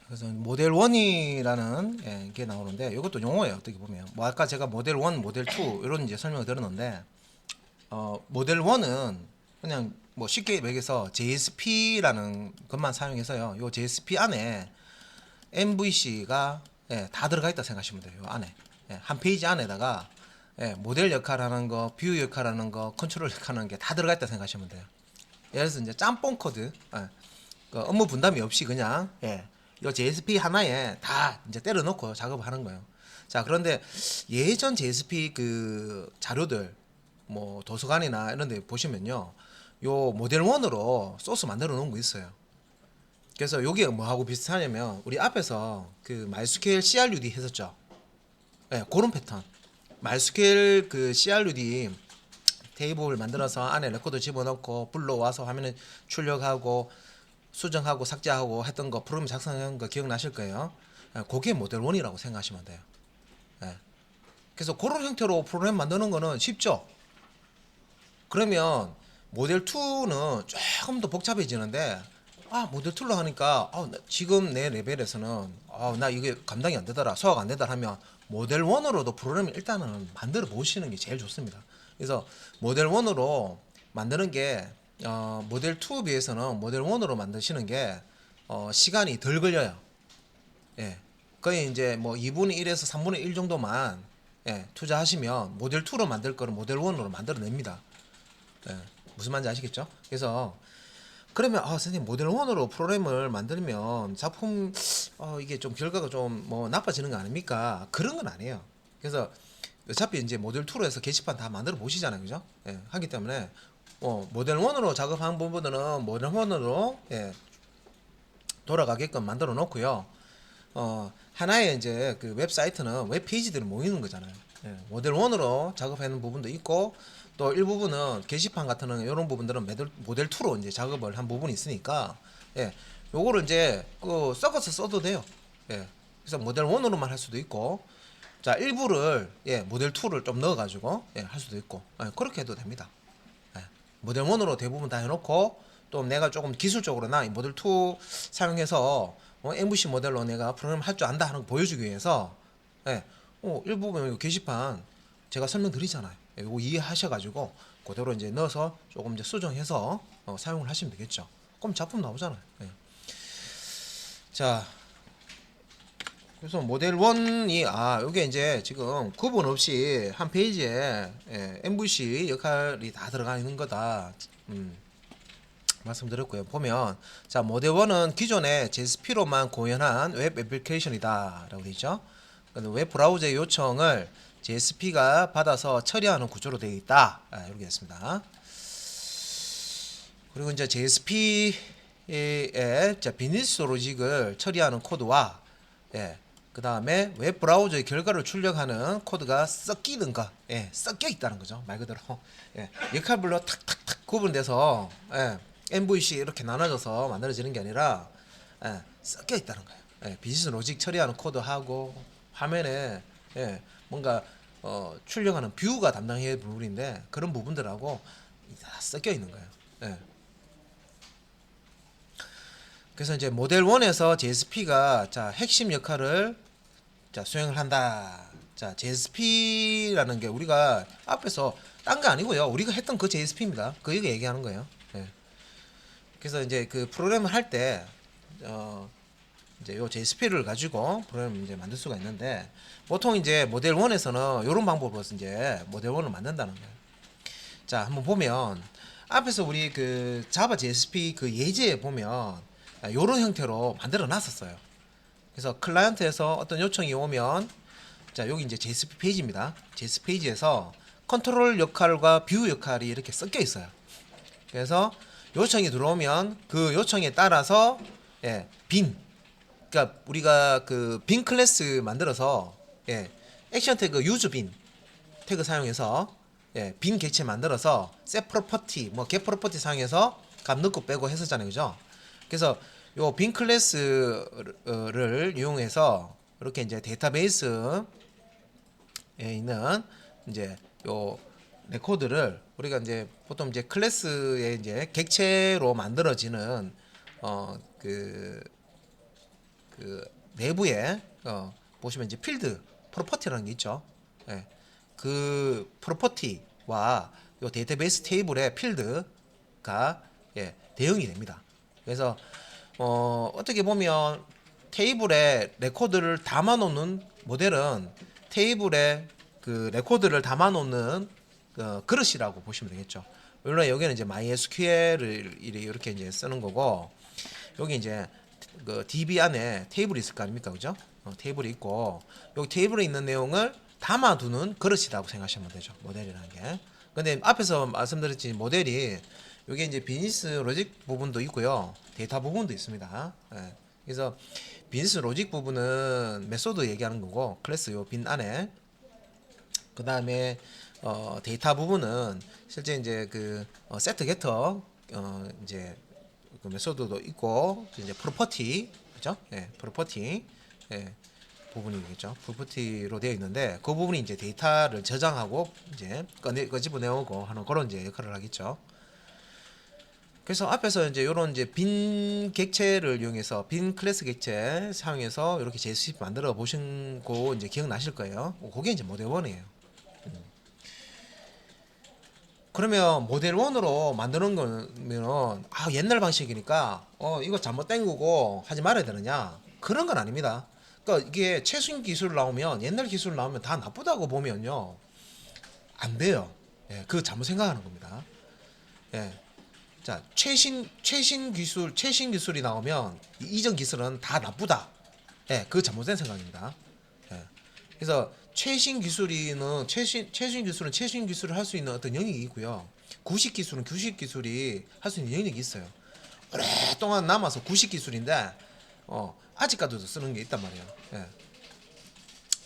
그래서 모델 1이라는 게 나오는데 이것도 용어예요. 어떻게 보면 뭐 아까 제가 모델 1, 모델 2 이런 이제 설명을 드렸는데 모델 1은 그냥 뭐 쉽게 얘기해서 JSP라는 것만 사용해서요. 요 JSP 안에 MVC가 다 들어가 있다 생각하시면 돼요. 요 안에 한 페이지 안에다가 모델 역할하는 거, 뷰 역할하는 거, 컨트롤 역할하는 게 다 들어가 있다 생각하시면 돼요. 예를 들어서 이제 짬뽕 코드, 그 업무 분담이 없이 그냥 이 JSP 하나에 다 이제 때려 넣고 작업을 하는 거예요. 자, 그런데 예전 JSP 그 자료들 뭐 도서관이나 이런 데 보시면요. 요 모델 1으로 소스 만들어 놓은 거 있어요. 그래서 요게 뭐하고 비슷하냐면 우리 앞에서 그 MySQL CRUD 했었죠. 그런 패턴. MySQL 그 CRUD 테이블 만들어서 안에 레코드 집어넣고 불러와서 화면에 출력하고 수정하고 삭제하고 했던 거 프로그램 작성한 거 기억나실 거예요. 그게 모델 1이라고 생각하시면 돼요. 예. 그래서 그런 형태로 프로그램 만드는 거는 쉽죠. 그러면 모델 2는 조금 더 복잡해지는데 모델 2로 하니까 지금 내 레벨에서는 나 이게 감당이 안 되더라, 소화가 안 되더라 하면 모델 1으로도 프로그램을 일단은 만들어 보시는 게 제일 좋습니다. 그래서 모델 1으로 만드는 게 모델 2 비해서는 모델 1으로 만드시는 게 시간이 덜 걸려요. 예. 거의 이제 뭐 2분의 1에서 3분의 1 정도만 투자하시면 모델 2로 만들 거를 모델 1으로 만들어냅니다. 예. 무슨 말인지 아시겠죠? 그래서 그러면 선생님 모델 1으로 프로그램을 만들면 작품 이게 좀 결과가 좀 뭐 나빠지는 거 아닙니까? 그런 건 아니에요. 그래서 어차피 이제 모델 2로 해서 게시판 다 만들어 보시잖아요, 그죠? 하기 때문에 모델 1으로 작업한 부분들은 모델 1으로 돌아가게끔 만들어 놓고요. 하나의 이제 그 웹사이트는 웹페이지들이 모이는 거잖아요. 모델 1으로 작업하는 부분도 있고 또 일부분은 게시판 같은 이런 부분들은 모델 2로 이제 작업을 한 부분이 있으니까 요거를 이제 섞어서 써도 돼요. 그래서 모델 1으로만 할 수도 있고 자 일부를 모델 2를 좀 넣어가지고 할 수도 있고 그렇게 해도 됩니다. 모델 1으로 대부분 다 해놓고 또 내가 조금 기술적으로나 이 모델 2 사용해서 MVC 모델로 내가 프로그램 할 줄 안다 하는 거 보여주기 위해서 일부분 게시판 제가 설명드리잖아요. 이거 이해하셔가지고 그대로 이제 넣어서 조금 이제 수정해서 사용을 하시면 되겠죠. 그럼 작품 나오잖아요. 자, 그래서 모델 1이 요게 이제 지금 구분 없이 한 페이지에 MVC 역할이 다 들어가 있는 거다. 말씀드렸고요. 보면 자 모델 1은 기존의 JSP로만 구현한 웹 애플리케이션이다라고 되어 있죠. 웹 브라우저의 요청을 JSP가 받아서 처리하는 구조로 되어 있다. 이렇게 됐습니다. 그리고 이제 JSP의 비즈니스 로직을 처리하는 코드와 그 다음에 웹 브라우저의 결과를 출력하는 코드가 섞이는 거, 섞여 있다는 거죠. 말 그대로 역할별로 탁탁탁 구분돼서 MVC 이렇게 나눠져서 만들어지는 게 아니라 섞여 있다는 거예요. 비즈니스 로직 처리하는 코드하고 화면에 뭔가 출력하는 뷰가 담당해야 할 부분인데 그런 부분들하고 다 섞여 있는 거예요. 그래서 이제 모델 1에서 JSP가 자 핵심 역할을 자 수행을 한다. 자 JSP라는 게 우리가 앞에서 딴 거 아니고요. 우리가 했던 그 JSP입니다. 그 얘기하는 거예요. 그래서 이제 그 프로그램을 할 때 이제 요 JSP를 가지고 프로그램을 이제 만들 수가 있는데 보통 이제 모델 1에서는 이런 방법으로 이제 모델 1을 만든다는 거예요. 자 한번 보면 앞에서 우리 그 자바 JSP 그 예제에 보면 이런 형태로 만들어 놨었어요. 그래서 클라이언트에서 어떤 요청이 오면 자 여기 이제 JSP 페이지입니다. JSP 페이지에서 컨트롤 역할과 뷰 역할이 이렇게 섞여 있어요. 그래서 요청이 들어오면 그 요청에 따라서 빈 그러니까 우리가 그 빈 클래스 만들어서 액션 태그 유즈 빈 태그 사용해서 빈 객체 만들어서 셋 프로퍼티 뭐 겟 프로퍼티 사용해서 값 넣고 빼고 했었잖아요. 그죠? 그래서 요 빈 클래스를 이용해서 이렇게 이제 데이터베이스에 있는 이제 요 레코드를 우리가 이제 보통 이제 클래스의 이제 객체로 만들어지는 그 그 내부에 보시면 이제 필드 프로퍼티라는 게 있죠. 예. 그 프로퍼티와 요 데이터베이스 테이블의 필드가 대응이 됩니다. 그래서 어떻게 보면 테이블에 레코드를 담아놓는 모델은 테이블에 그 레코드를 담아놓는 그릇이라고 보시면 되겠죠. 물론 여기는 이제 MySQL을 이렇게 이제 쓰는 거고, 여기 이제 그 DB 안에 테이블이 있을 거 아닙니까, 그죠? 테이블이 있고, 여기 테이블에 있는 내용을 담아두는 그릇이라고 생각하시면 되죠, 모델이라는 게. 근데 앞에서 말씀드렸지, 모델이 여기 이제 비즈니스 로직 부분도 있고요, 데이터 부분도 있습니다. 예. 그래서 비즈니스 로직 부분은 메소드 얘기하는 거고, 클래스 요 빈 안에, 그 다음에 데이터 부분은 실제 이제 그 세트 게터 이제 그 메소드도 있고, 이제 프로퍼티, 그죠? 예, 프로퍼티 부분이겠죠. 프로퍼티로 되어 있는데, 그 부분이 이제 데이터를 저장하고 이제 꺼집어내오고 하는 그런 이제 역할을 하겠죠. 그래서 앞에서 이제 요런 이제 빈 객체를 이용해서, 빈 클래스 객체 사용해서 이렇게 JSP 만들어 보신 거 이제 기억나실 거예요. 그게 이제 모델 1이에요. 그러면 모델 1으로 만드는 거면 옛날 방식이니까 이거 잘못된 거고 하지 말아야 되느냐, 그런 건 아닙니다. 그러니까 이게 최신 기술 나오면, 옛날 기술 나오면 다 나쁘다고 보면요, 안 돼요. 예, 그거 잘못 생각하는 겁니다. 예. 자, 최신 기술이 나오면 이전 기술은 다 나쁘다. 예, 그거 잘못된 생각입니다. 예. 그래서 최신 기술은 최신 기술을 할 수 있는 어떤 영역이 있고요. 구식 기술은 구식 기술이 할 수 있는 영역이 있어요. 오랫동안 남아서 구식 기술인데 아직까지도 쓰는 게 있단 말이에요. 예.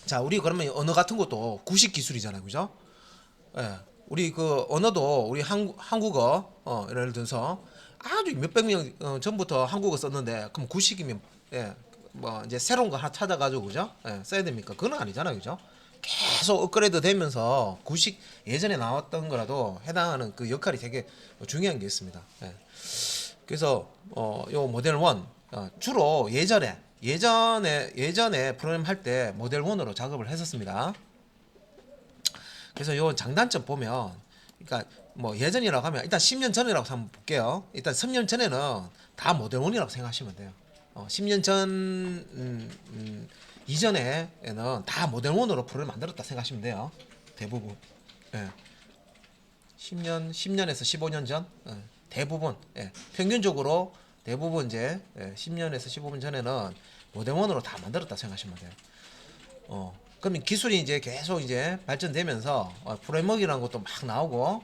자, 우리 그러면 언어 같은 것도 구식 기술이잖아요, 그죠? 예. 우리 그 언어도 우리 한국어 예를 들어서 아주 몇백 년 전부터 한국어 썼는데, 그럼 구식이면 뭐 이제 새로운 거 하나 찾아가지고, 그죠? 써야 됩니까? 그건 아니잖아요, 그죠? 계속 업그레이드 되면서 구식 예전에 나왔던 거라도 해당하는 그 역할이 되게 중요한 게 있습니다. 그래서 요 모델 1 주로 예전에 프로그램 할 때 모델 1으로 작업을 했었습니다. 그래서 요 장단점 보면, 그러니까 뭐 예전이라고 하면 일단 10년 전이라고 한번 볼게요. 일단 10년 전에는 다 모델 1이라고 생각하시면 돼요. 10년 전 이전에는 다 모델 1으로 프로그램 만들었다 생각하시면 돼요. 대부분. 예. 10년에서 15년 전 대부분, 평균적으로 대부분 이제 10년에서 15년 전에는 모델 1으로 다 만들었다 생각하시면 돼요. 그러면 기술이 이제 계속 이제 발전되면서 프레임워크라는 것도 막 나오고,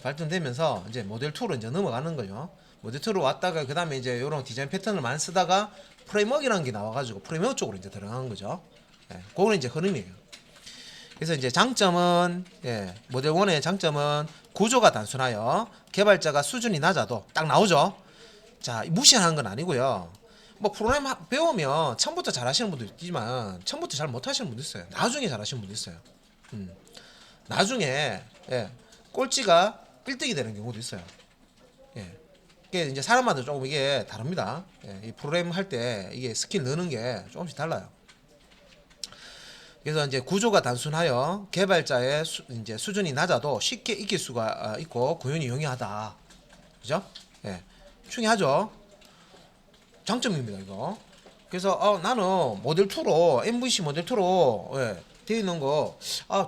발전되면서 이제 모델 2로 이제 넘어가는 거죠. 모델 2로 왔다가 그 다음에 이제 이런 디자인 패턴을 많이 쓰다가 프레임워크라는 게 나와가지고 프레임워크 쪽으로 이제 들어가는 거죠. 그거는 이제 흐름이에요. 그래서 이제 장점은, 모델 1의 장점은 구조가 단순하여 개발자가 수준이 낮아도 딱 나오죠. 자, 무시하는 건 아니고요. 뭐 프로그램 배우면 처음부터 잘하시는 분도 있지만 처음부터 잘 못하시는 분도 있어요. 나중에 잘하시는 분도 있어요. 나중에 꼴찌가 1등이 되는 경우도 있어요. 이게 이제 사람마다 조금 이게 다릅니다. 이 프로그램 할 때 이게 스킬 넣는 게 조금씩 달라요. 그래서 이제 구조가 단순하여 개발자의 이제 수준이 낮아도 쉽게 익힐 수가 있고 구현이 용이하다. 그죠? 중요하죠. 장점입니다, 이거. 그래서 나는 모델 2로 MVC 모델 2로 되어 있는 거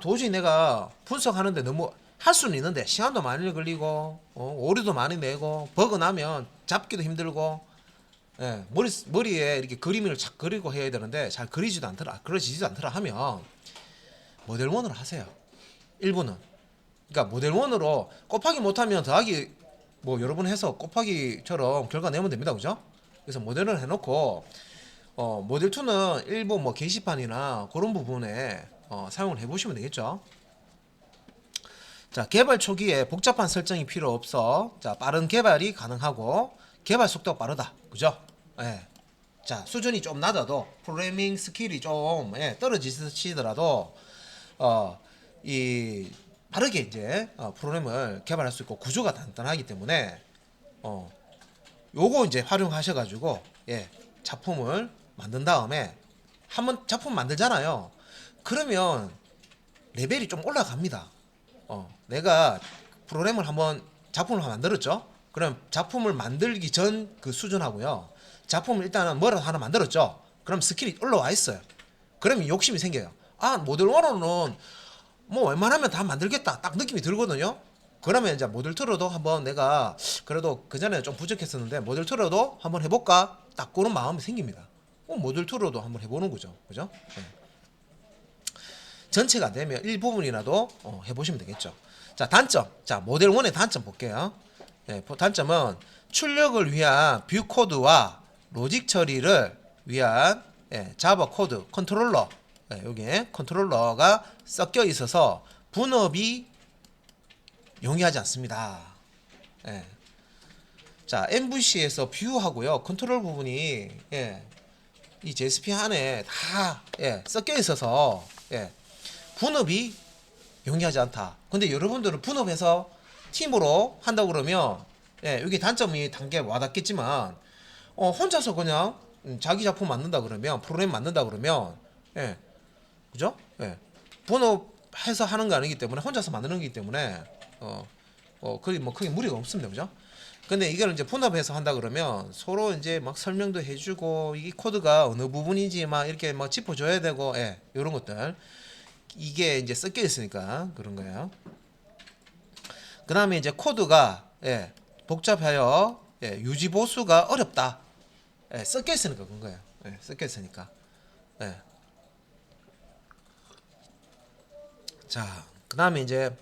도저히 내가 분석하는데 너무 할 수는 있는데 시간도 많이 걸리고 오류도 많이 내고 버그 나면 잡기도 힘들고 머리에 이렇게 그림을 착 그리고 해야 되는데 잘 그려지지도 않더라 하면 모델 1으로 하세요. 일부는. 그러니까 모델 1으로 곱하기 못하면 더하기 뭐 여러 번 해서 곱하기처럼 결과 내면 됩니다, 그죠? 그래서 모델을 해놓고 모델 2는 일부 뭐 게시판이나 그런 부분에 사용을 해보시면 되겠죠. 자, 개발 초기에 복잡한 설정이 필요 없어. 자, 빠른 개발이 가능하고 개발 속도가 빠르다, 그죠? 자, 수준이 좀 낮아도 프로그래밍 스킬이 좀 떨어지시더라도 이 빠르게 이제 프로그램을 개발할 수 있고 구조가 단단하기 때문에 요거 이제 활용하셔가지고 작품을 만든 다음에 한번 작품 만들잖아요. 그러면 레벨이 좀 올라갑니다. 내가 프로그램을 한번 작품을 만들었죠. 그럼 작품을 만들기 전 그 수준하고요. 작품을 일단은 뭐라도 하나 만들었죠. 그럼 스킬이 올라와 있어요. 그러면 욕심이 생겨요. 아, 모델 1호는 뭐 웬만하면 다 만들겠다 딱 느낌이 들거든요. 그러면 이제 모델 2로도 한번 내가 그래도 그 전에 좀 부족했었는데 모델 2로도 한번 해볼까 딱 그런 마음이 생깁니다. 모델 2로도 한번 해보는 거죠. 그죠? 네. 전체가 안 되면 일부분이라도 해보시면 되겠죠. 자, 단점. 자, 모델 1의 단점 볼게요. 네, 단점은 출력을 위한 뷰 코드와 로직 처리를 위한 자바 코드 컨트롤러, 여기에 컨트롤러가 섞여 있어서 분업이 용이하지 않습니다. 자, MVC에서 뷰하고요 컨트롤 부분이 이 JSP 안에 다 섞여 있어서 분업이 용이하지 않다. 근데 여러분들은 분업해서 팀으로 한다고 그러면 여기 단점이 단계 와닿겠지만 혼자서 그냥 자기 작품 만든다 그러면 프로그램 만든다 그러면 그죠? 분업해서 하는 거 아니기 때문에 혼자서 만드는 거기 때문에 거의 뭐 크게 무리가 없습니다. 그죠? 근데 이걸 이제 분업해서 한다 그러면 서로 이제 막 설명도 해주고 이 코드가 어느 부분인지 막 이렇게 막 짚어줘야 되고 이런 것들 이게 이제 섞여 있으니까 그런 거예요. 그 다음에 이제 코드가 복잡하여 유지 보수가 어렵다. 섞여 있으니까 그런 거예요. 섞여 있으니까. 자, 그 다음에 이제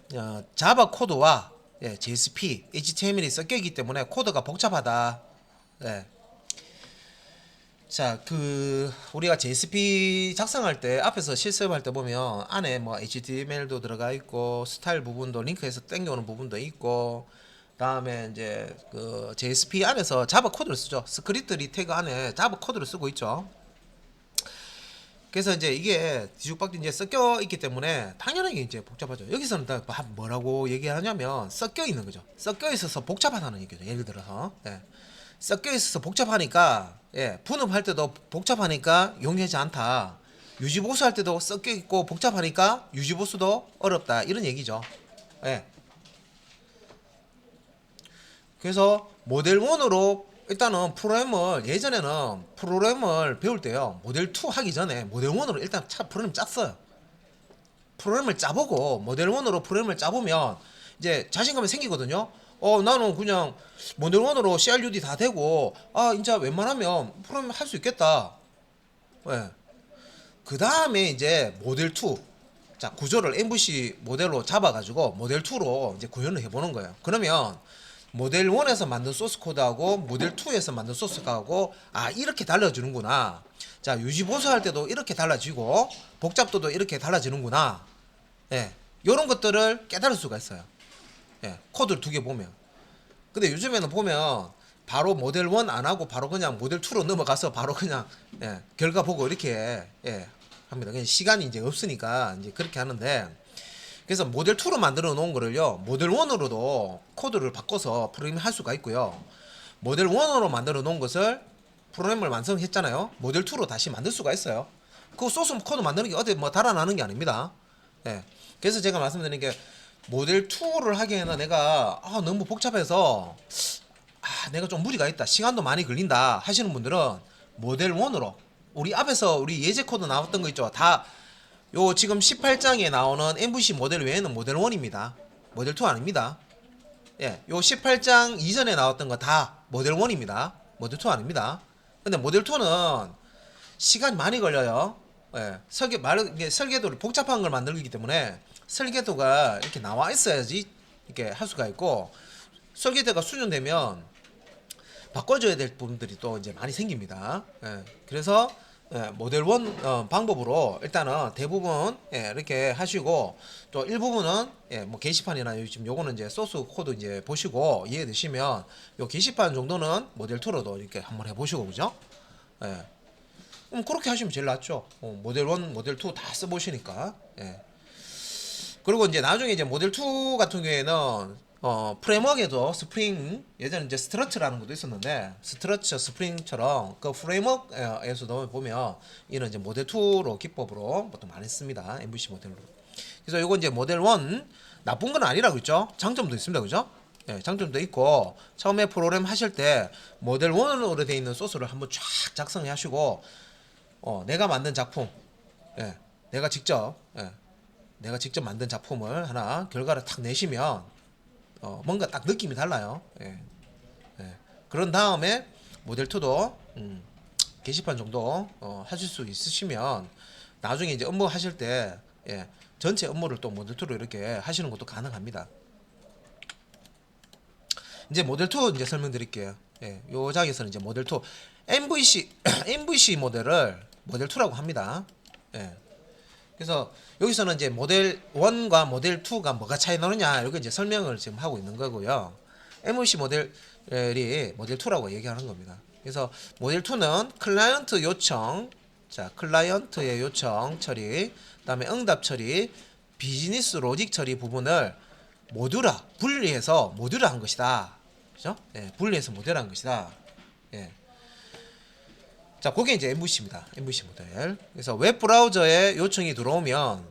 자바 코드와 JSP, HTML이 섞여 있기 때문에 코드가 복잡하다. 자, 우리가 JSP 작성할 때 앞에서 실습할 때 보면 안에 뭐 HTML도 들어가 있고 스타일 부분도 링크해서 땡겨오는 부분도 있고 다음에 이제 그 JSP 안에서 자바 코드를 쓰죠. 스크립트 리태그 안에 자바 코드를 쓰고 있죠. 그래서 이제 이게 뒤죽박죽 이제 섞여 있기 때문에 당연하게 이제 복잡하죠. 여기서는 다 뭐라고 얘기하냐면 섞여 있는 거죠. 섞여 있어서 복잡하다는 얘기죠. 예를 들어서 섞여 있어서 복잡하니까 분업할 때도 복잡하니까 용이하지 않다. 유지보수 할 때도 섞여 있고 복잡하니까 유지보수도 어렵다. 이런 얘기죠. 그래서 모델 1으로 일단은 프로그램을 예전에는 프로그램을 배울 때요. 모델 2 하기 전에 모델 1으로 일단 프로그램 짰어요. 프로그램을 짜보고 모델 1으로 프로그램을 짜보면 이제 자신감이 생기거든요. 나는 그냥 모델 1으로 CRUD 다 되고 진짜 웬만하면 프로그램 할 수 있겠다. 그 다음에 이제 모델 2 자 구조를 MVC 모델로 잡아가지고 모델 2로 이제 구현을 해보는 거예요. 그러면 모델 1에서 만든 소스 코드하고 모델 2에서 만든 소스 코드하고 이렇게 달라지는구나. 자 유지 보수할 때도 이렇게 달라지고 복잡도도 이렇게 달라지는구나. 요런 것들을 깨달을 수가 있어요. 코드를 두 개 보면. 근데 요즘에는 보면 바로 모델 1 안 하고 바로 그냥 모델 2로 넘어가서 바로 그냥 결과 보고 이렇게 합니다. 그냥 시간이 이제 없으니까 이제 그렇게 하는데 그래서 모델 2로 만들어 놓은 거를요 모델 1으로도 코드를 바꿔서 프로그램을 할 수가 있고요. 모델 1으로 만들어 놓은 것을 프로그램을 완성했잖아요. 모델 2로 다시 만들 수가 있어요. 그 소스 코드 만드는 게 어디 뭐 달아나는 게 아닙니다. 그래서 제가 말씀드리는 게 모델 2를 하기에는 내가 너무 복잡해서 내가 좀 무리가 있다. 시간도 많이 걸린다 하시는 분들은 모델 1으로 우리 앞에서 우리 예제 코드 나왔던 거 있죠. 다 요 지금 18장에 나오는 MVC 모델 외에는 모델 1입니다. 모델 2 아닙니다. 요 18장 이전에 나왔던 거 다 모델 1입니다. 모델 2 아닙니다. 근데 모델 2는 시간이 많이 걸려요. 설계도를 복잡한 걸 만들기 때문에 설계도가 이렇게 나와 있어야지 이렇게 할 수가 있고 설계도가 수정되면 바꿔줘야 될 부분들이 또 이제 많이 생깁니다. 그래서 모델 1 방법으로 일단은 대부분 이렇게 하시고 또 일부분은 뭐 게시판이나 지금 요거는 이제 소스 코드 이제 보시고 이해되시면 요 게시판 정도는 모델 2로도 이렇게 한번 해보시고 그죠? 그렇게 하시면 제일 낫죠. 모델 1, 모델 2 다 써보시니까. 그리고 이제 나중에 이제 모델 2 같은 경우에는 프레임워크에도 스프링 예전에 이제 스트러처라는 것도 있었는데 스트러처 스프링처럼 그 프레임워크에서도 보면 이런 이제 모델 2로 기법으로 보통 많이 씁니다. MVC 모델로. 그래서 요거 이제 모델 1 나쁜 건 아니라고 했죠. 장점도 있습니다. 그죠? 예, 장점도 있고 처음에 프로그램 하실 때 모델 1으로 되어 있는 소스를 한번 쫙 작성해 하시고 내가 만든 작품 예, 내가 직접 만든 작품을 하나 결과를 탁 내시면 뭔가 딱 느낌이 달라요. 예, 예. 그런 다음에 모델 2도 게시판 정도 하실 수 있으시면 나중에 이제 업무 하실 때 전체 업무를 또 모델 2로 이렇게 하시는 것도 가능합니다. 이제 모델 2 이제 설명드릴게요. 요 장에서는 이제 모델 2 MVC 모델을 모델 2라고 합니다. 그래서 여기서는 이제 모델 1과 모델 2가 뭐가 차이 나느냐 이렇게 이제 설명을 지금 하고 있는 거고요. MVC 모델이 모델 2라고 얘기하는 겁니다. 그래서 모델 2는 클라이언트 요청, 클라이언트의 요청 처리, 그다음에 응답 처리, 비즈니스 로직 처리 부분을 분리해서 모듈화한 것이다. 그죠? 분리해서 모델한 것이다. 자, 그게 이제 MVC입니다. MVC 모델. 그래서 웹 브라우저에 요청이 들어오면,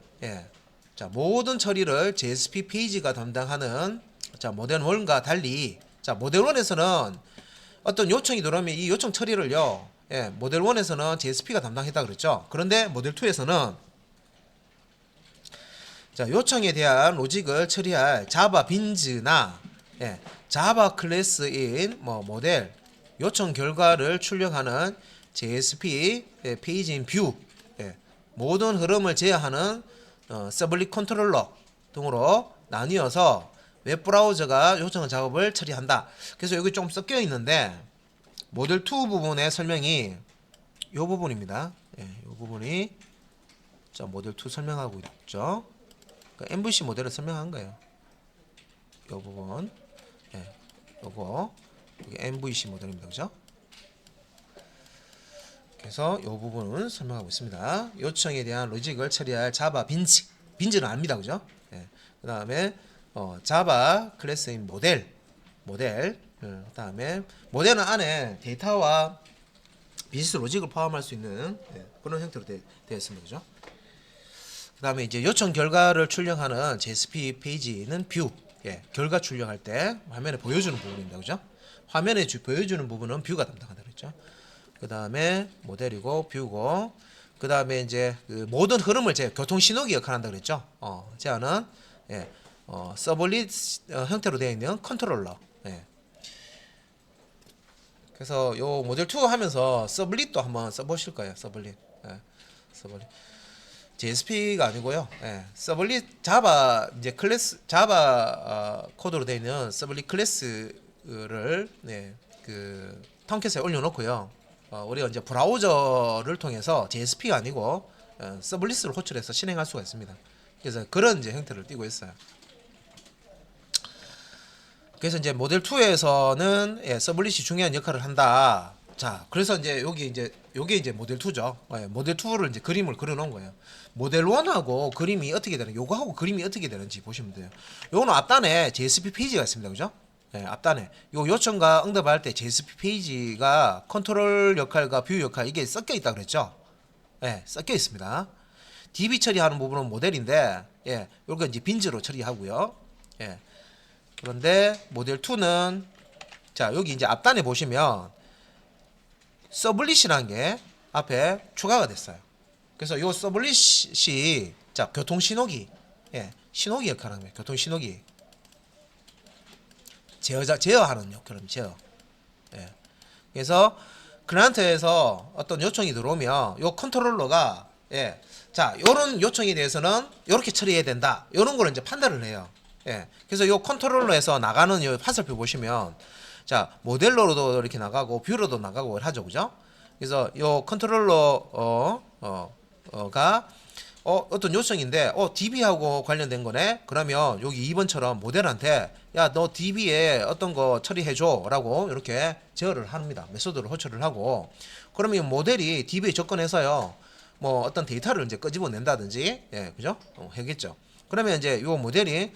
자, 모든 처리를 JSP 페이지가 담당하는, 자, 모델 1과 달리, 자, 모델 1에서는 어떤 요청이 들어오면 이 요청 처리를요, 모델 1에서는 JSP가 담당했다 그랬죠. 그런데 모델 2에서는, 자, 요청에 대한 로직을 처리할 자바 빈즈나, 자바 클래스인 모델, 요청 결과를 출력하는 JSP 페이지인 뷰, 모든 흐름을 제어하는 서블릿 컨트롤러 등으로 나뉘어서 웹 브라우저가 요청 작업을 처리한다. 그래서 여기 좀 섞여 있는데 모델 2 부분의 설명이 이 부분입니다. 이 부분이 자, 모델 2 설명하고 있죠. 그러니까 MVC 모델을 설명한 거예요. 이 부분, 요거 이게 MVC 모델입니다. 그죠? 그래서 이 부분은 설명하고 있습니다. 요청에 대한 로직을 처리할 자바 빈즈는 압니다. 그죠? 그 다음에 자바 클래스인 모델 그 다음에 모델은 안에 데이터와 비즈니스 로직을 포함할 수 있는 그런 형태로 되어 있습니다. 그죠? 그 다음에 이제 요청 결과를 출력하는 JSP 페이지는 뷰, 결과 출력할 때 화면에 보여주는 부분입니다. 그죠? 화면에 보여주는 부분은 뷰가 담당한다 그랬죠. 그 다음에 모델이고 뷰고, 그 다음에 이제 그 모든 흐름을 교통 신호기 역할을 한다 그랬죠. 제어는 서블릿 형태로 되어 있는 컨트롤러. 그래서 요 모델 2 하면서 서블릿도 한번 써보실 거예요. 서블릿. JSP가 아니고요. 서블릿 자바 이제 클래스 자바 코드로 되어 있는 서블릿 클래스를 그 톰캣에 올려놓고요. 우리가 이제 브라우저를 통해서 JSP가 아니고 서블릿을 호출해서 실행할 수가 있습니다. 그래서 그런 이제 형태를 띠고 있어요. 그래서 이제 모델 2에서는 서블릿이 중요한 역할을 한다. 자, 그래서 이제 요게 이제 모델 2죠. 모델 2를 이제 그림을 그려놓은 거예요. 모델 1하고 그림이 어떻게 되는, 요거하고 그림이 어떻게 되는지 보시면 돼요. 요거는 앞단에 JSP 페이지가 있습니다. 그죠? 앞단에 요 요청과 응답할 때 JSP 페이지가 컨트롤 역할과 뷰 역할 이게 섞여 있다 그랬죠. 섞여 있습니다. DB 처리하는 부분은 모델인데, 요거 이제 빈즈로 처리하고요. 그런데 모델 2는 자, 여기 이제 앞단에 보시면 서블릿이라는 게 앞에 추가가 됐어요. 그래서 요 서블릿이 자, 교통 신호기, 신호기 역할을 하는 거예요. 교통 신호기. 제어하는 역할은 제어. 그래서 클라이언트에서 어떤 요청이 들어오면 요 컨트롤러가 자, 요런 요청에 대해서는 요렇게 처리해야 된다. 요런 걸 이제 판단을 해요. 그래서 요 컨트롤러에서 나가는 요 화살표 보시면 자, 모델로도 이렇게 나가고 뷰로도 나가고 하죠. 그죠? 그래서 요 컨트롤러가 어떤 요청인데 DB하고 관련된 거네. 그러면 여기 2번처럼 모델한테 야, 너 DB에 어떤 거 처리해 줘 라고 이렇게 제어를 합니다. 메소드를 호출을 하고, 그러면 모델이 DB에 접근해서요 뭐 어떤 데이터를 이제 끄집어낸다든지 그죠? 하겠죠. 그러면 이제 요 모델이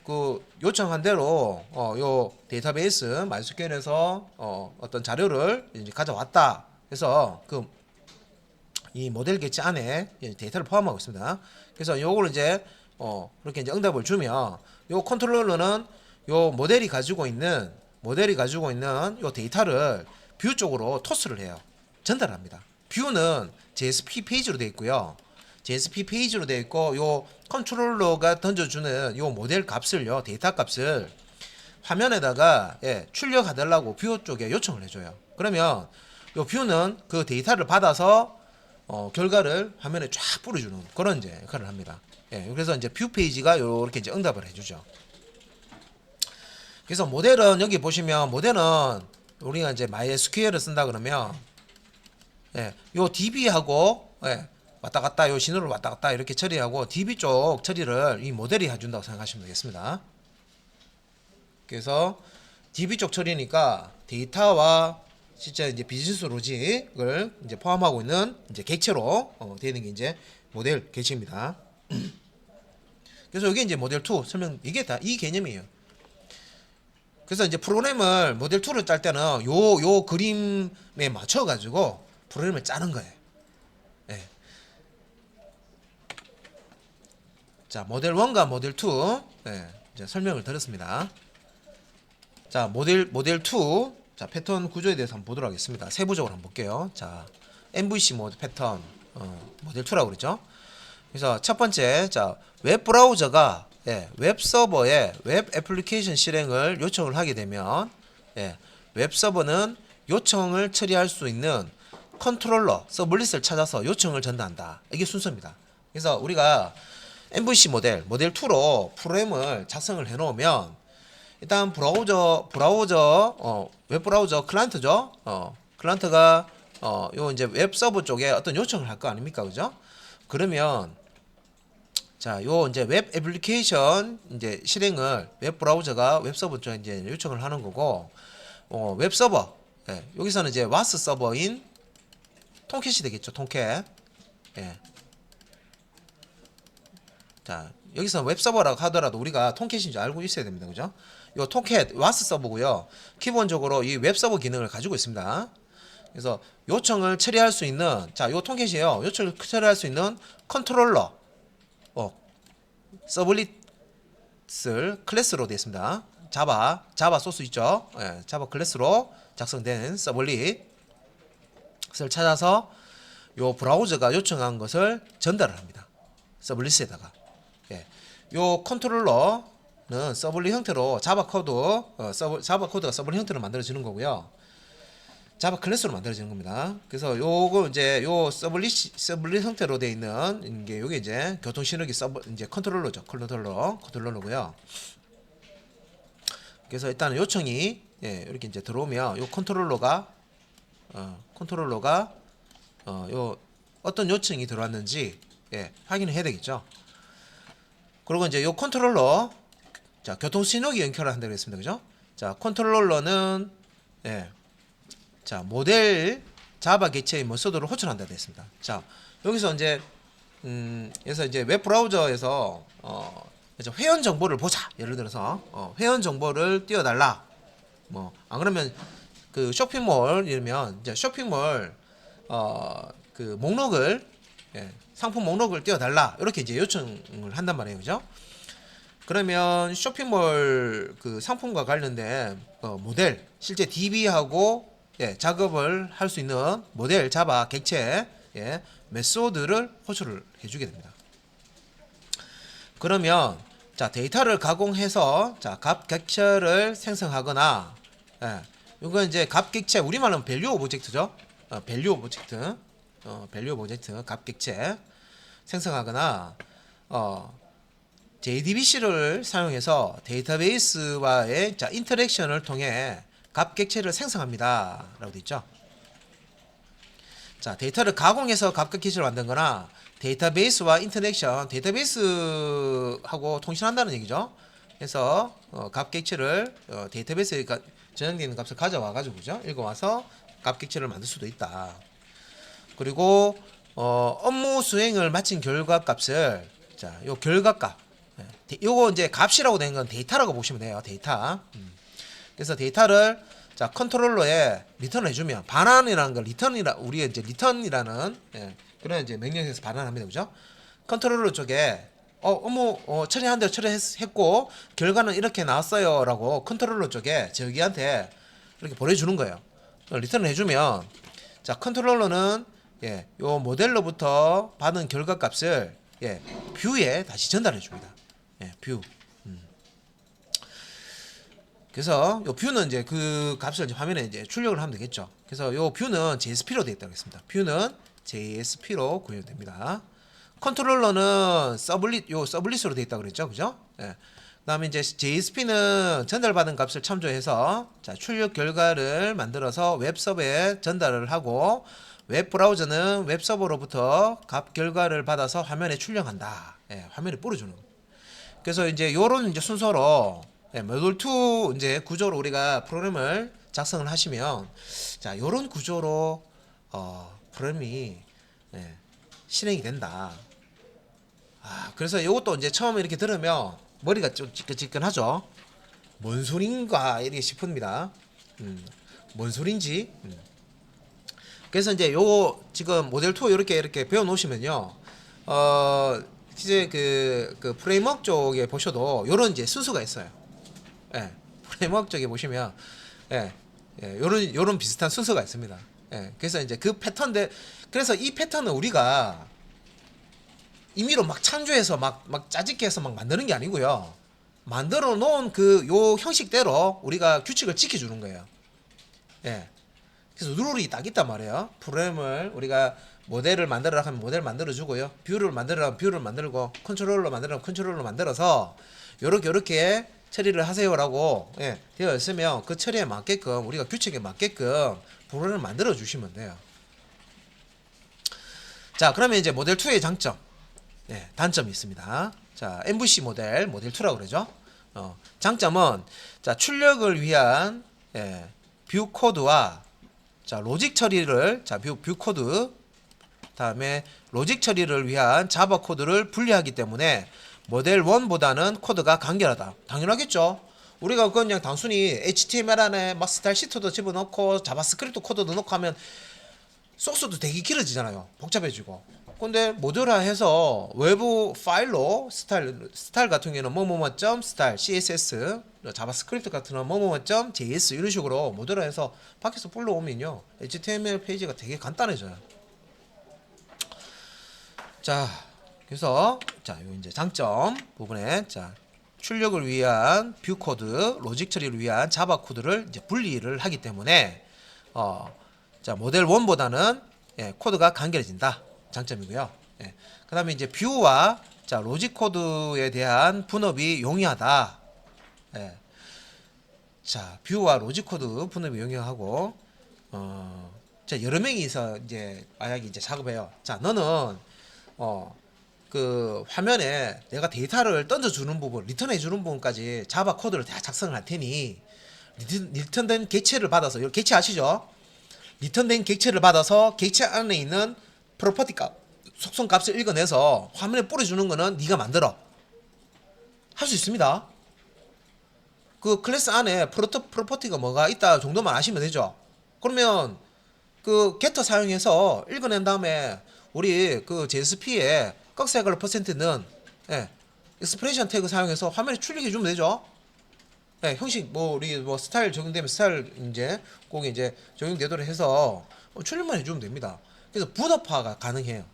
그 요청한 대로 요 데이터베이스 MySQL에서 어떤 자료를 이제 가져왔다. 그래서 그 이 모델 개체 안에 데이터를 포함하고 있습니다. 그래서 요걸 이제 그렇게 이제 응답을 주면 요 컨트롤러는 요 모델이 가지고 있는 요 데이터를 뷰 쪽으로 토스를 해요. 전달합니다. 뷰는 JSP 페이지로 되어 있고요. JSP 페이지로 되어 있고 요 컨트롤러가 던져주는 요 모델 값을요, 데이터 값을 화면에다가 출력하달라고 뷰 쪽에 요청을 해줘요. 그러면 요 뷰는 그 데이터를 받아서 결과를 화면에 쫙 뿌려주는 그런 이제 역할을 합니다. 그래서 이제 뷰 페이지가 요렇게 이제 응답을 해주죠. 그래서 모델은 여기 보시면 모델은 우리가 이제 MySQL을 쓴다 그러면 요 DB하고 왔다 갔다 요 신호를 왔다 갔다 이렇게 처리하고 DB 쪽 처리를 이 모델이 해준다고 생각하시면 되겠습니다. 그래서 DB 쪽 처리니까 데이터와 실제 이제 비즈니스 로직을 이제 포함하고 있는 이제 객체로 되는 게 이제 모델 객체입니다. 그래서 이게 이제 모델 2 설명, 이게 다 이 개념이에요. 그래서 이제 프로그램을 모델 2를 짤 때는 요 그림에 맞춰 가지고 프로그램을 짜는 거예요. 자, 모델 1과 모델 2 이제 설명을 드렸습니다. 자, 모델 2 자, 패턴 구조에 대해서 한번 보도록 하겠습니다. 세부적으로 한번 볼게요. 자, MVC 모드 패턴 모델 2라고 그랬죠. 그래서 첫 번째, 자, 웹 브라우저가 웹 서버에 웹 애플리케이션 실행을 요청을 하게 되면 웹 서버는 요청을 처리할 수 있는 컨트롤러 서블릿을 찾아서 요청을 전달한다. 이게 순서입니다. 그래서 우리가 MVC 모델 2로 프로그램을 작성을 해 놓으면 일단 웹 브라우저 클라이언트죠. 클라이언트가 요 이제 웹 서버 쪽에 어떤 요청을 할 거 아닙니까? 그죠? 그러면 자, 요 이제 웹 애플리케이션 이제 실행을 웹 브라우저가 웹 서버 쪽에 이제 요청을 하는 거고, 웹 서버 여기서는 이제 와스 서버인 톰캣이 되겠죠. 톰캣. 자, 여기서 웹 서버라고 하더라도 우리가 톰캣인 줄 알고 있어야 됩니다. 그죠? 요 톰캣 와스 서버고요. 기본적으로 이 웹 서버 기능을 가지고 있습니다. 그래서 요청을 처리할 수 있는, 자, 요 톰캣이에요. 요청을 처리할 수 있는 컨트롤러 서블릿을 클래스로 되어 있습니다. 자바 소스 있죠? 자바 클래스로 작성된 서블릿을 찾아서 요 브라우저가 요청한 것을 전달을 합니다. 서블릿에다가. 요 컨트롤러는 서블릿 형태로 자바 코드가 서블릿 형태로 만들어지는 거고요. 자바 클래스로 만들어지는 겁니다. 그래서 요거 이제 요 서블릿 형태로 되어 있는 게 요게 이제 교통 신호기 이제 컨트롤러죠. 컨트롤러고요. 그래서 일단 요청이 이렇게 이제 들어오면 요 컨트롤러가 요 어떤 요청이 들어왔는지 확인을 해야 되겠죠. 그리고 이제 요 컨트롤러, 자, 교통 신호기 연결을 한다고 했습니다. 그죠? 자, 컨트롤러는 자, 모델 자바 객체의 메소드를 호출한다고 했습니다. 자, 여기서 이제 그래서 이제 웹 브라우저에서 이제 회원 정보를 보자. 예를 들어서 회원 정보를 띄워달라. 뭐 안 그러면 그 쇼핑몰 이러면 이제 쇼핑몰 그 목록을 상품 목록을 띄워달라. 이렇게 이제 요청을 한단 말이에요. 그죠? 그러면 쇼핑몰 그 상품과 관련된 모델 실제 DB하고 작업을 할 수 있는 모델 자바 객체 메소드를 호출을 해주게 됩니다. 그러면 자, 데이터를 가공해서 자, 값 객체를 생성하거나 이건 이제 값 객체, 우리말은 밸류 오브젝트죠. 밸류 오브젝트 값 객체 생성하거나 JDBC를 사용해서 데이터베이스와의 자, 인터랙션을 통해 값 객체를 생성합니다. 라고 되어 있죠. 자, 데이터를 가공해서 값 객체를 만든거나 데이터베이스와 인터랙션, 데이터베이스하고 통신한다는 얘기죠. 그래서 값 객체를 데이터베이스에 저장되어 있는 값을 가져와 가지고 그죠? 읽어와서 값 객체를 만들 수도 있다. 그리고 업무 수행을 마친 결과 값을 자, 요 결과값 요거 이제 값이라고 된 건 데이터라고 보시면 돼요. 데이터. 그래서 데이터를 자 컨트롤러에 리턴을 해주면 반환이라는 걸 리턴이라 우리가 이제 리턴이라는 그런 이제 명령에서 반환합니다, 그죠? 컨트롤러 쪽에 처리한 대로 처리했고 결과는 이렇게 나왔어요라고 컨트롤러 쪽에 저기한테 이렇게 보내주는 거예요. 리턴을 해주면 자 컨트롤러는 요 모델로부터 받은 결과 값을 뷰에 다시 전달해 줍니다. 뷰. 그래서 요 뷰는 이제 그 값을 이제 화면에 이제 출력을 하면 되겠죠. 그래서 요 뷰는 JSP로 되어 있다고 했습니다. 뷰는 JSP로 구현됩니다. 컨트롤러는 서블릿으로 되어 있다고 그랬죠. 그죠? 그다음에 이제 JSP는 전달받은 값을 참조해서 자, 출력 결과를 만들어서 웹서버에 전달을 하고 웹 브라우저는 웹서버로부터 값 결과를 받아서 화면에 출력한다. 화면에 뿌려주는. 그래서 이제 요런 이제 순서로 모듈 2 이제 구조로 우리가 프로그램을 작성을 하시면 자 요런 구조로 프로그램이 실행이 된다. 그래서 요것도 이제 처음에 이렇게 들으면 머리가 좀 찌끈찌끈하죠. 뭔 소린가 이렇게 싶습니다. 뭔 소린지. 그래서 이제 요 지금 모델 2 이렇게 배워 놓으시면요. 이제 그 프레임워크 쪽에 보셔도 요런 이제 순서가 있어요. 프레임워크 쪽에 보시면 요런 비슷한 순서가 있습니다. 그래서 이제 그 패턴들 그래서 이 패턴은 우리가 임의로 막 창조해서 막 짜집게 해서 막 만드는 게 아니고요. 만들어 놓은 그 요 형식대로 우리가 규칙을 지켜주는 거예요. 그래서 룰이 딱 있단 말이에요. 프로그램을 우리가 모델을 만들어라 하면 모델 만들어주고요. 뷰를 만들어라 하면 뷰를 만들고 컨트롤러 만들어라 하면 컨트롤러 만들어서 요렇게 처리를 하세요라고 되어 있으면 그 처리에 맞게끔 우리가 규칙에 맞게끔 프로그램을 만들어 주시면 돼요. 자 그러면 이제 모델 2의 장점 단점이 있습니다. 자 MVC 모델 2라고 그러죠. 장점은 자 출력을 위한 뷰 코드와 자 로직 처리를 뷰 코드 다음에 로직 처리를 위한 자바 코드를 분리하기 때문에 모델 1보다는 코드가 간결하다. 당연하겠죠. 우리가 그냥 단순히 HTML 안에 막 스타일 시트도 집어넣고 자바스크립트 코드도 넣고 하면 소스도 되게 길어지잖아요. 복잡해지고. 근데 모듈화해서 외부 파일로 스타일 같은 경우는 뭐뭐뭐.style CSS 자바스크립트 같은 경우는 뭐뭐뭐.js 이런 식으로 모듈화해서 밖에서 불러오면요 HTML 페이지가 되게 간단해져요. 자 그래서 자 요 이제 장점 부분에 자 출력을 위한 뷰 코드 로직 처리를 위한 자바 코드를 이제 분리를 하기 때문에 자 모델 1보다는 코드가 간결해진다. 장점이고요. 그 다음에 이제 뷰와 자 로직 코드에 대한 분업이 용이하다. 자 뷰와 로직 코드 분업이 용이하고 자 여러 명이서 이제 만약에 이제 작업해요. 자 너는 그 화면에 내가 데이터를 던져주는 부분, 리턴해주는 부분까지 자바 코드를 다 작성을 할 테니 리턴된 객체를 받아서 객체 아시죠? 리턴된 객체를 받아서 객체 안에 있는 프로퍼티 값, 속성 값을 읽어내서 화면에 뿌려주는 거는 네가 만들어. 할 수 있습니다. 그 클래스 안에 프로퍼티가 뭐가 있다 정도만 아시면 되죠. 그러면 그 게터 사용해서 읽어낸 다음에 우리 그 JSP에 꺽쇠걸 퍼센트는 익스프레션 태그 사용해서 화면에 출력해 주면 되죠. 형식 우리 스타일 적용되면 스타일 이제 꼭 이제 적용되도록 해서 출력만 해주면 됩니다. 그래서 분업화가 가능해요.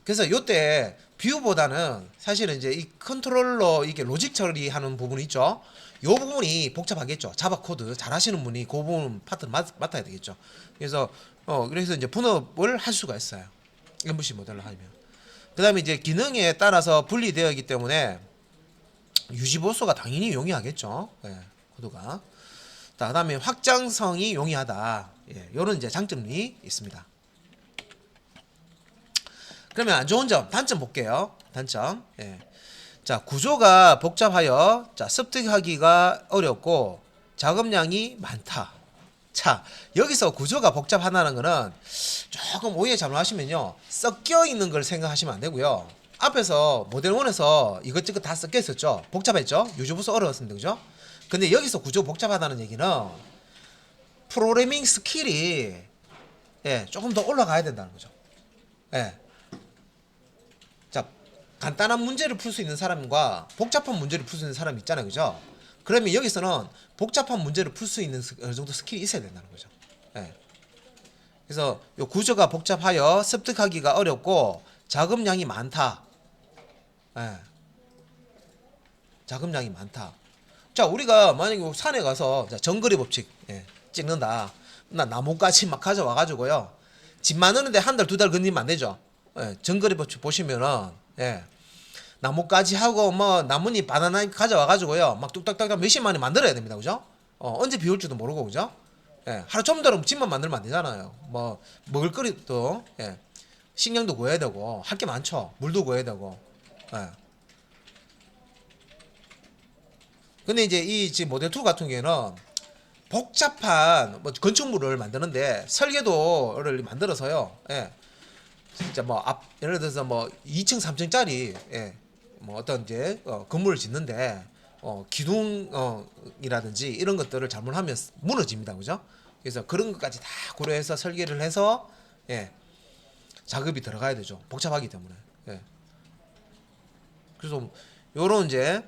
그래서 요때 뷰보다는 사실은 이제 이 컨트롤러 이게 로직 처리하는 부분이 있죠. 요 부분이 복잡하겠죠. 자바 코드 잘 하시는 분이 그 부분 파트를 맡아야 되겠죠. 그래서 이제 분업을 할 수가 있어요. MVC 모델로 하면. 그 다음에 이제 기능에 따라서 분리되어 있기 때문에 유지 보수가 당연히 용이하겠죠. 코드가. 그 다음에 확장성이 용이하다. 요런 이제 장점이 있습니다. 그러면 안 좋은 점, 단점 볼게요. 단점. 자, 구조가 복잡하여 자, 습득하기가 어렵고 작업량이 많다. 자, 여기서 구조가 복잡하다는 거는 조금 오해 잘못하시면요 섞여 있는 걸 생각하시면 안 되고요. 앞에서 모델 1에서 이것저것 다 섞여 있었죠. 복잡했죠. 유저부서 어려웠습니다. 그죠? 근데 여기서 구조 복잡하다는 얘기는 프로그래밍 스킬이 예, 조금 더 올라가야 된다는 거죠. 예. 자, 간단한 문제를 풀 수 있는 사람과 복잡한 문제를 풀 수 있는 사람이 있잖아요. 그죠? 그러면 여기서는 복잡한 문제를 풀 수 있는 어느 정도 스킬이 있어야 된다는 거죠. 예. 그래서 요 구조가 복잡하여 습득하기가 어렵고 자금량이 많다. 예. 자금량이 많다. 자, 우리가 만약에 산에 가서 자, 정거리 법칙 예, 찍는다. 나 나뭇가지 막 가져와 가지고요. 집 많은데 한 달 두 달 건드리면 안 되죠. 예, 정거리 법칙 보시면은 예, 나뭇가지 하고 뭐 나뭇잎 바나나 가져와 가지고요. 막 뚝딱딱 몇십만 원 만들어야 됩니다. 그죠? 언제 비 올지도 모르고 그죠? 예, 하루 좀더러 집만 만들면 안 되잖아요. 뭐 먹을거리도 예, 식량도 구해야 되고 할 게 많죠. 물도 구해야 되고. 예. 근데 이제 이 지금 모델 2 같은 경우에는 복잡한 뭐 건축물을 만드는데 설계도를 만들어서요. 예. 진짜 뭐 앞 예를 들어서 뭐 2층 3층짜리 예. 뭐 어떤 이제 건물을 짓는데 기둥 이라든지 이런 것들을 잘못하면 무너집니다. 그죠? 그래서 그런 것까지 다 고려해서 설계를 해서 예. 작업이 들어가야 되죠. 복잡하기 때문에. 예. 그래서 요런 이제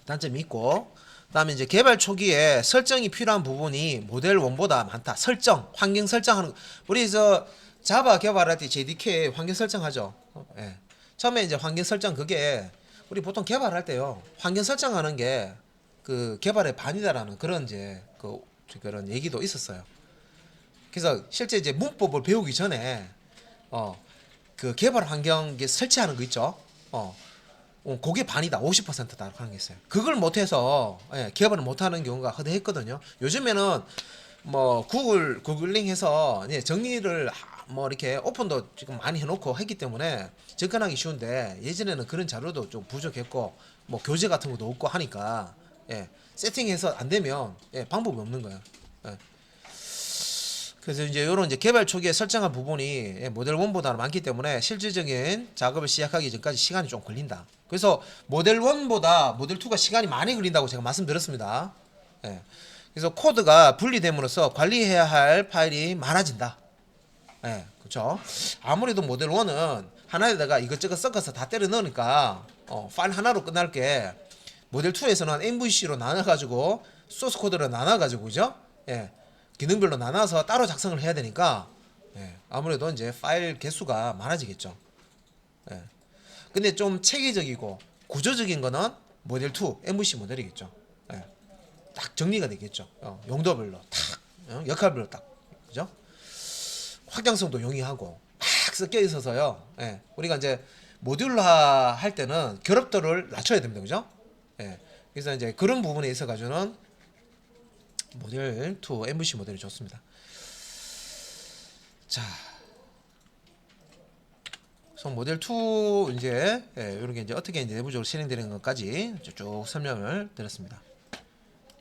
단점이 있고 그다음에 이제 개발 초기에 설정이 필요한 부분이 모델 1보다 많다. 설정, 환경 설정하는 우리 저 자바 개발할 때 JDK 환경 설정하죠. 예. 처음에 이제 환경 설정 그게 우리 보통 개발할 때요. 환경 설정하는 게 그 개발의 반이다라는 그런 이제 그런 얘기도 있었어요. 그래서 실제 이제 문법을 배우기 전에 그 개발 환경 설치하는 거 있죠. 그게 반이다 50%다 하는 게 있어요. 그걸 못해서 예, 개발을 못하는 경우가 허다했거든요. 요즘에는 뭐 구글링해서 예, 정리를 뭐 이렇게 오픈도 지금 많이 해놓고 했기 때문에 접근하기 쉬운데 예전에는 그런 자료도 좀 부족했고 뭐 교재 같은 것도 없고 하니까 예, 세팅해서 안 되면 예, 방법이 없는 거예요. 예. 그래서 이제 이런 이제 개발 초기에 설정한 부분이 예, 모델 1보다는 많기 때문에 실질적인 작업을 시작하기 전까지 시간이 좀 걸린다. 그래서 모델 1보다 모델 2가 시간이 많이 걸린다고 제가 말씀드렸습니다. 예. 그래서 코드가 분리됨으로써 관리해야 할 파일이 많아진다. 예, 그렇죠. 아무래도 모델 1은 하나에다가 이것저것 섞어서 다 때려 넣으니까 파일 하나로 끝날 게 모델 2에서는 MVC로 나눠가지고 소스 코드로 나눠가지고 그죠? 예. 기능별로 나눠서 따로 작성을 해야 되니까 예, 아무래도 이제 파일 개수가 많아지겠죠. 예. 근데 좀 체계적이고 구조적인 거는 모델 2 MVC 모델이겠죠. 예. 딱 정리가 되겠죠. 용도별로 딱 역할별로 딱 그죠? 확장성도 용이하고 막 섞여 있어서요. 예. 우리가 이제 모듈화 할 때는 결합도를 낮춰야 됩니다. 그죠? 예. 그래서 이제 그런 부분에 있어 가지고는 모델 2 MVC 모델이 좋습니다. 자, 그래서 모델 2 이제 예, 이런 게 이제 어떻게 이제 내부적으로 실행되는 것까지 쭉 설명을 드렸습니다.